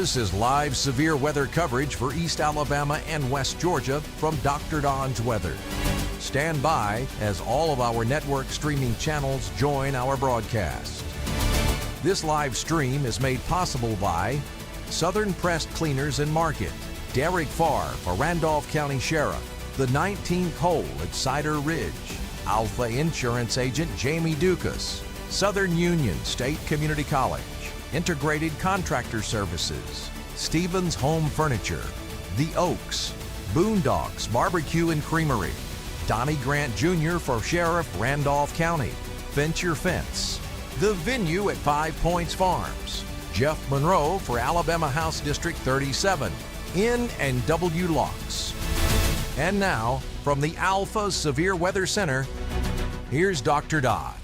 This is live severe weather coverage for East Alabama and West Georgia from Dr. Don's Weather. Stand by as all of our network streaming channels join our broadcast. This live stream is made possible by Southern Pressed Cleaners and Market, Derek Farr for Randolph County Sheriff, the 19th hole at Cider Ridge, Alpha Insurance Agent Jamie Dukas, Southern Union State Community College, Integrated Contractor Services, Stevens Home Furniture, The Oaks, Boondocks Barbecue and Creamery, Donnie Grant Jr. for Sheriff Randolph County, Fincher Fence, The Venue at 5 Points Farms, Jeff Monroe for Alabama House District 37, N&W Locks. And now, from the Alpha Severe Weather Center, here's Dr. Dodd.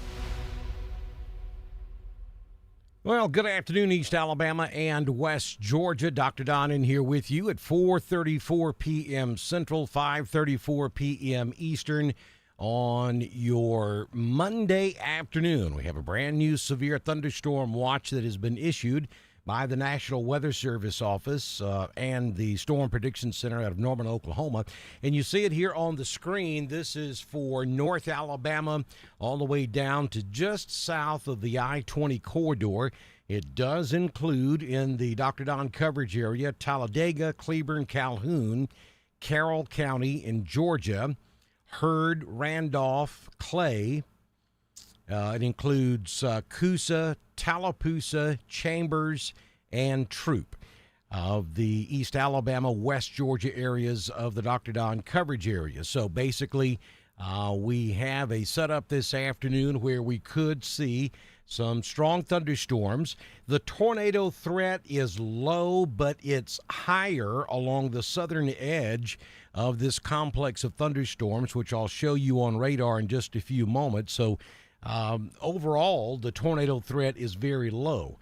Well, good afternoon, East Alabama and West Georgia. Dr. Don in here with you at 4:34 p.m. Central, 5:34 p.m. Eastern on your Monday afternoon. We have a brand new severe thunderstorm watch that has been issued by the National Weather Service Office and the Storm Prediction Center out of Norman, Oklahoma. And you see it here on the screen. This is for North Alabama all the way down to just south of the I-20 corridor. It does include in the Dr. Don coverage area Talladega, Cleburne, Calhoun, Carroll County in Georgia, Heard, Randolph, Clay. It includes Coosa, Tallapoosa, Chambers, and Troop of the East Alabama, West Georgia areas of the Dr. Don coverage area. So basically, we have a setup this afternoon where we could see some strong thunderstorms. The tornado threat is low, but it's higher along the southern edge of this complex of thunderstorms, which I'll show you on radar in just a few moments. So overall, the tornado threat is very low.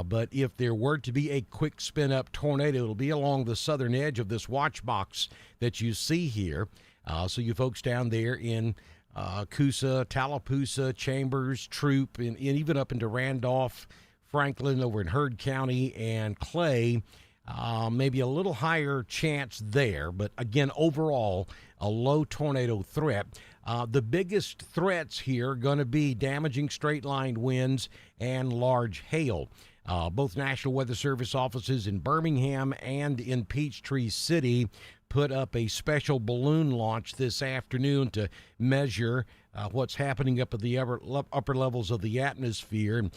But if there were to be a quick spin-up tornado, it'll be along the southern edge of this watch box that you see here. So you folks down there in Coosa, Tallapoosa, Chambers, Troop, and even up into Randolph, Franklin, over in Heard County, and Clay, maybe a little higher chance there. But again, overall, a low tornado threat. The biggest threats here are going to be damaging straight-line winds and large hail. Both National Weather Service offices in Birmingham and in Peachtree City put up a special balloon launch this afternoon to measure what's happening up at the upper levels of the atmosphere.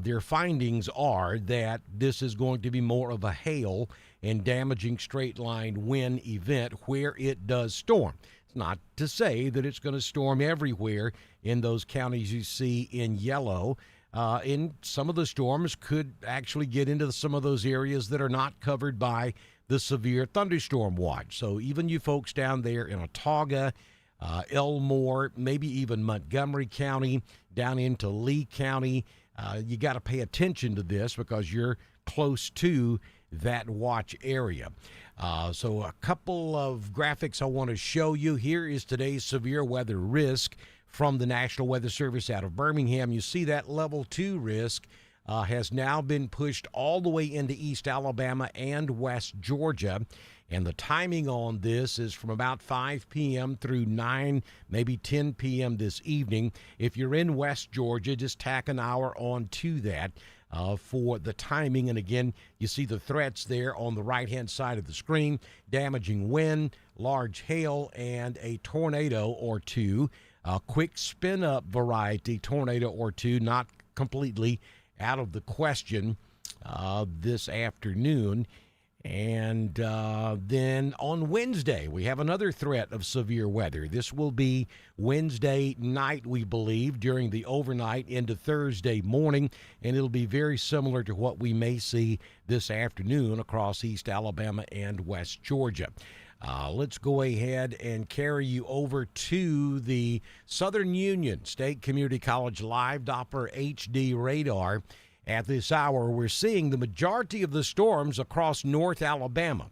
Their findings are that this is going to be more of a hail and damaging straight-line wind event where it does storm. Not to say that it's going to storm everywhere in those counties you see in yellow. And some of the storms could actually get into some of those areas that are not covered by the severe thunderstorm watch. So even you folks down there in Autauga, Elmore, maybe even Montgomery County, down into Lee County, you got to pay attention to this because you're close to that watch area. So a couple of graphics I want to show you. Here is today's severe weather risk from the National Weather Service out of Birmingham. You see that level 2 risk has now been pushed all the way into East Alabama and West Georgia. And the timing on this is from about 5 p.m. through 9, maybe 10 p.m. this evening. If you're in West Georgia, just tack an hour on to that. For the timing. And again, you see the threats there on the right-hand side of the screen: damaging wind, large hail, and a tornado or two. A quick spin-up variety tornado or two, not completely out of the question this afternoon. And then on Wednesday, we have another threat of severe weather. This will be Wednesday night, we believe, during the overnight into Thursday morning, and it'll be very similar to what we may see this afternoon across East Alabama and West Georgia. Let's go ahead and carry you over to the Southern Union State Community College Live Doppler HD radar. At this hour, we're seeing the majority of the storms across North Alabama,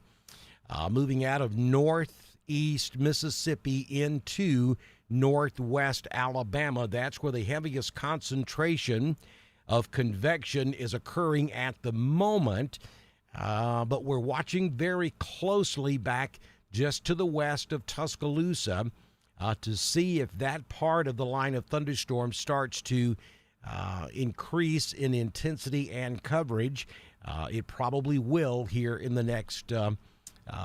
moving out of northeast Mississippi into northwest Alabama. That's where the heaviest concentration of convection is occurring at the moment. But we're watching very closely back just to the west of Tuscaloosa to see if that part of the line of thunderstorms starts to increase in intensity and coverage. It probably will here in the next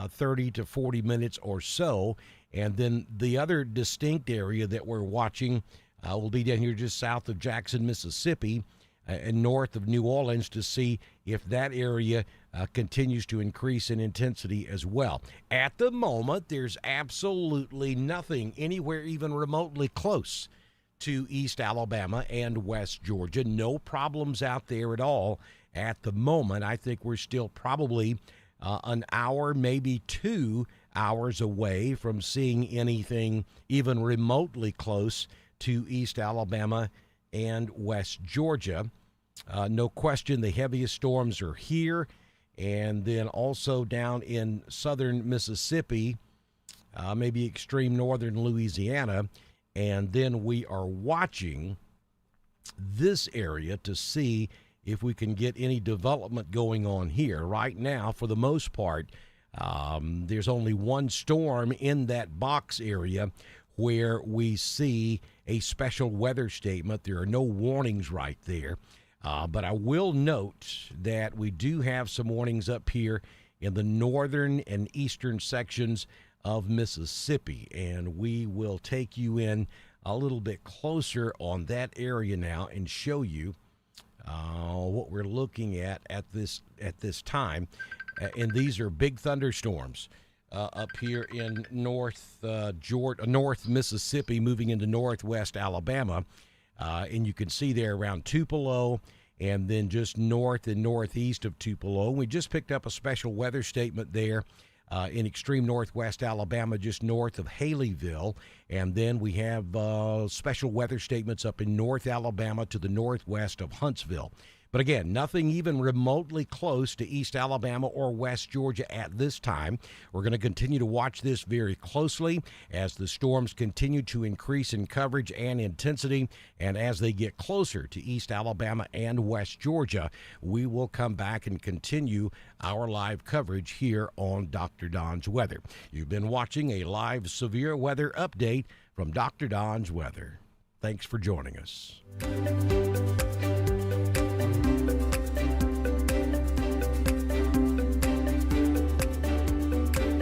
30 to 40 minutes or so. And then the other distinct area that we're watching will be down here just south of Jackson, Mississippi, and north of New Orleans to see if that area continues to increase in intensity as well. At the moment, there's absolutely nothing anywhere even remotely close to East Alabama and West Georgia. No problems out there at all at the moment. I think we're still probably an hour, maybe 2 hours away from seeing anything even remotely close to East Alabama and West Georgia. No question the heaviest storms are here, and then also down in southern Mississippi, maybe extreme northern Louisiana. And then we are watching this area to see if we can get any development going on here. Right now, for the most part, there's only one storm in that box area where we see a special weather statement. There are no warnings right there. But I will note that we do have some warnings up here in the northern and eastern sections of Mississippi, and we will take you in a little bit closer on that area now and show you what we're looking at this time. And these are big thunderstorms up here in north Mississippi, moving into northwest Alabama, and you can see there around Tupelo, and then just north and northeast of Tupelo. We just picked up a special weather statement there in extreme northwest Alabama, just north of Haleyville. And then we have special weather statements up in North Alabama to the northwest of Huntsville. But again, nothing even remotely close to East Alabama or West Georgia at this time. We're going to continue to watch this very closely as the storms continue to increase in coverage and intensity. And as they get closer to East Alabama and West Georgia, we will come back and continue our live coverage here on Dr. Don's Weather. You've been watching a live severe weather update from Dr. Don's Weather. Thanks for joining us.